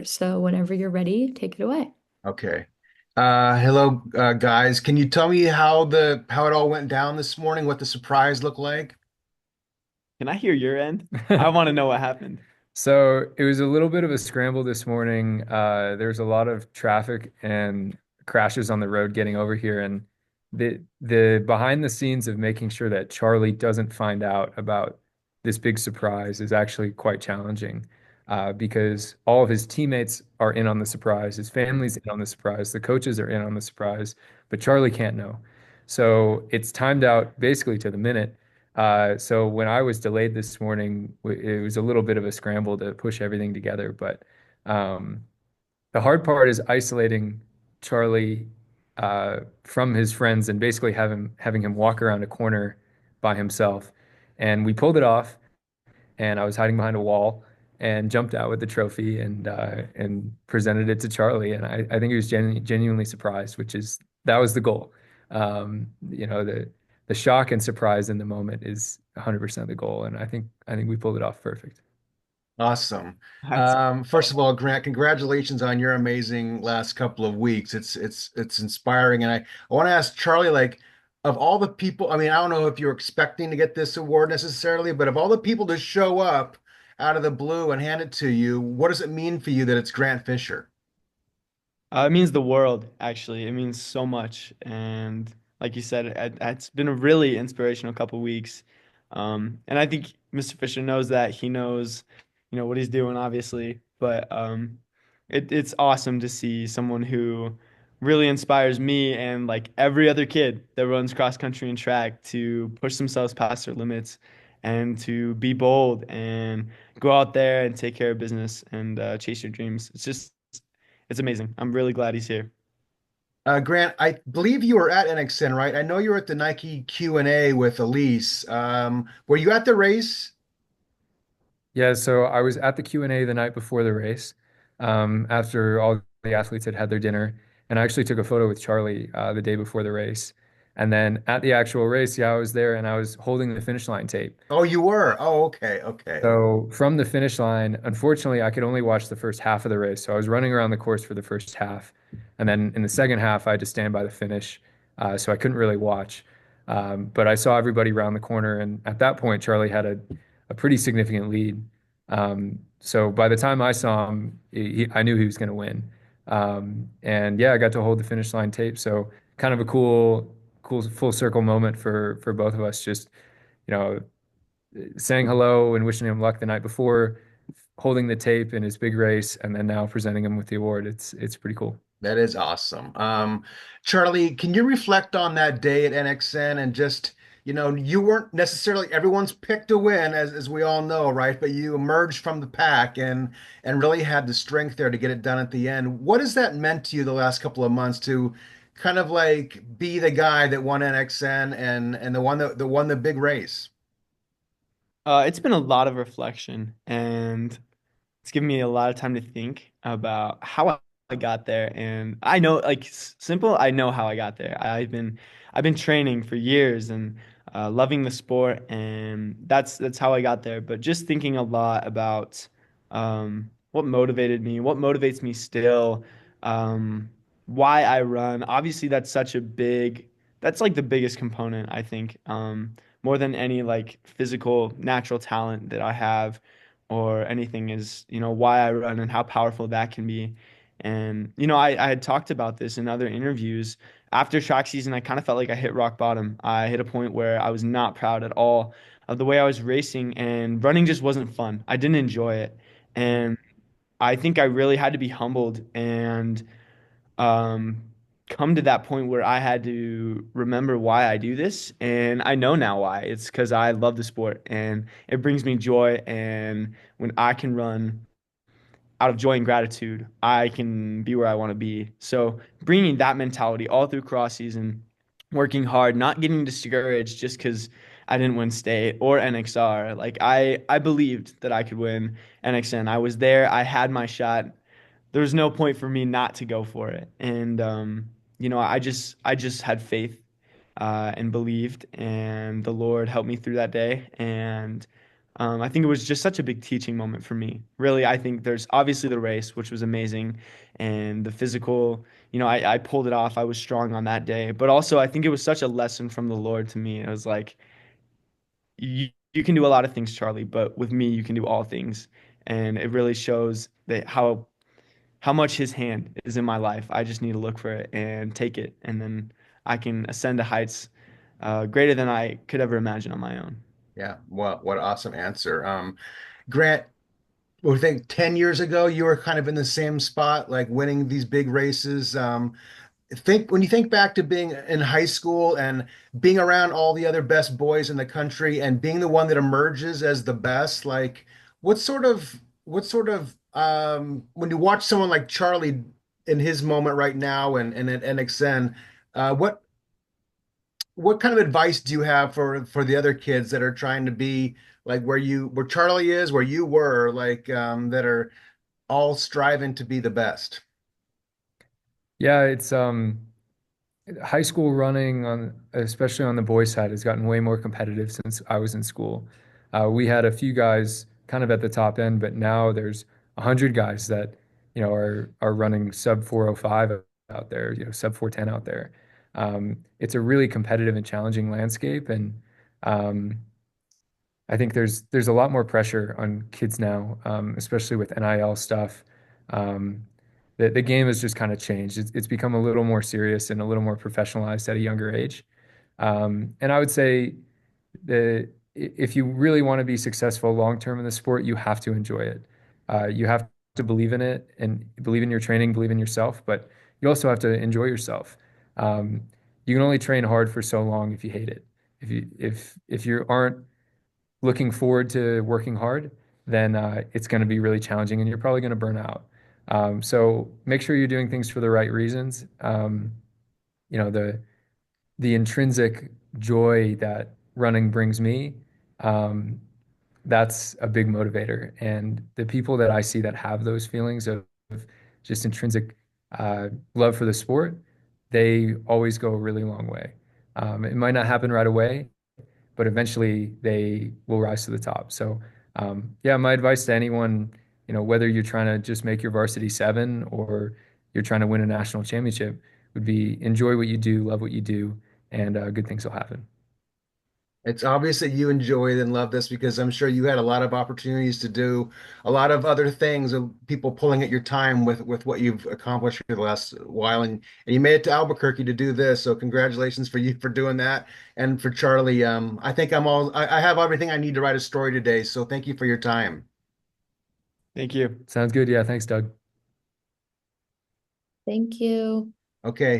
So whenever you're ready, take it away. Okay. Hello, guys. Can you tell me how it all went down this morning? What the surprise looked like? Can I hear your end? I want to know what happened. So it was a little bit of a scramble this morning. There was a lot of traffic and crashes on the road getting over here, and the behind the scenes of making sure that Charlie doesn't find out about this big surprise is actually quite challenging, because all of his teammates are in on the surprise, his family's in on the surprise, the coaches are in on the surprise, but Charlie can't know. So it's timed out basically to the minute. So when I was delayed this morning, it was a little bit of a scramble to push everything together. But um, the hard part is isolating Charlie from his friends and basically having him walk around a corner by himself. And we pulled it off, and I was hiding behind a wall and jumped out with the trophy and presented it to Charlie. And I think he was genuinely surprised, that was the goal. The shock and surprise in the moment is 100% the goal, and I think we pulled it off perfect. Awesome. That's First of all, Grant, congratulations on your amazing last couple of weeks. It's inspiring, and I want to ask Charlie, like, of all the people, I mean, I don't know if you're expecting to get this award necessarily, but of all the people to show up out of the blue and hand it to you, what does it mean for you that it's Grant Fisher? It means the world, actually. It means so much. And like you said, it's been a really inspirational couple weeks. And I think Mr. Fisher knows that. He knows, what he's doing, obviously. But it's awesome to see someone who really inspires me and like every other kid that runs cross country and track to push themselves past their limits and to be bold and go out there and take care of business and chase your dreams. It's amazing. I'm really glad he's here. Grant, I believe you were at NXN, right? I know you were at the Nike Q&A with Elise. Were you at the race? Yeah, so I was at the Q&A the night before the race, after all the athletes had had their dinner, and I actually took a photo with Charlie the day before the race. And then at the actual race, yeah, I was there and I was holding the finish line tape. Oh, you were. Oh, okay, okay. So from the finish line, unfortunately, I could only watch the first half of the race. So I was running around the course for the first half, and then in the second half, I had to stand by the finish, so I couldn't really watch. But I saw everybody around the corner, and at that point, Charlie had a pretty significant lead. So by the time I saw him, I knew he was going to win. And yeah, I got to hold the finish line tape. So kind of a cool full circle moment for both of us. Just you know saying hello and wishing him luck the night before, holding the tape in his big race, and then now presenting him with the award. It's pretty cool. That is awesome. Charlie, can you reflect on that day at NXN and just, you weren't necessarily everyone's pick to win, as we all know, right? But you emerged from the pack and really had the strength there to get it done at the end. What has that meant to you the last couple of months to kind of like be the guy that won NXN and the won the big race? It's been a lot of reflection, and it's given me a lot of time to think about how I got there. And I know, like simple, I know how I got there. I've been training for years and loving the sport, and that's how I got there. But just thinking a lot about what motivated me, what motivates me still, um, why I run. Obviously, that's like the biggest component, I think, more than any like physical natural talent that I have or anything is, why I run and how powerful that can be. And, I had talked about this in other interviews. After track season, I kind of felt like I hit rock bottom. I hit a point where I was not proud at all of the way I was racing, and running just wasn't fun. I didn't enjoy it. And I think I really had to be humbled and um, come to that point where I had to remember why I do this. And I know now why. It's because I love the sport and it brings me joy. And when I can run out of joy and gratitude, I can be where I want to be. So bringing that mentality all through cross season, working hard, not getting discouraged just because I didn't win state or NXR. Like I believed that I could win NXN. I was there. I had my shot. There was no point for me not to go for it. And I just had faith and believed, and the Lord helped me through that day. And I think it was just such a big teaching moment for me. Really, I think there's obviously the race, which was amazing, and the physical, I pulled it off. I was strong on that day. But also, I think it was such a lesson from the Lord to me. It was like, you can do a lot of things, Charlie, but with me, you can do all things. And it really shows that how much his hand is in my life. I just need to look for it and take it, and then I can ascend to heights greater than I could ever imagine on my own. Yeah, what an awesome answer. Grant, we think 10 years ago you were kind of in the same spot, like winning these big races. Think when you think back to being in high school and being around all the other best boys in the country and being the one that emerges as the best, like when you watch someone like Charlie in his moment right now and at NXN, what kind of advice do you have for the other kids that are trying to be like where Charlie is, where you were, like that are all striving to be the best? Yeah, it's high school running on especially on the boys side has gotten way more competitive since I was in school. We had a few guys kind of at the top end, but now there's 100 guys that are running sub 405 out there, sub 410 out there. It's a really competitive and challenging landscape, and um, I think there's a lot more pressure on kids now, especially with NIL stuff. Um, the game has just kind of changed. It's become a little more serious and a little more professionalized at a younger age. And I would say that if you really want to be successful long term in the sport, you have to enjoy it. You have to believe in it and believe in your training, believe in yourself, but you also have to enjoy yourself. Um, you can only train hard for so long if you hate it. If you aren't looking forward to working hard, then it's going to be really challenging and you're probably going to burn out. So make sure you're doing things for the right reasons. You know, the intrinsic joy that running brings me, um, that's a big motivator. And the people that I see that have those feelings of just intrinsic love for the sport, they always go a really long way. It might not happen right away, but eventually they will rise to the top. So, yeah, my advice to anyone, whether you're trying to just make your varsity seven or you're trying to win a national championship, would be enjoy what you do, love what you do, and good things will happen. It's obvious that you enjoyed and love this because I'm sure you had a lot of opportunities to do a lot of other things of people pulling at your time with what you've accomplished for the last while and you made it to Albuquerque to do this. So congratulations for you for doing that. And for Charlie, I think I have everything I need to write a story today. So thank you for your time. Thank you. Sounds good. Yeah, thanks, Doug. Thank you. Okay.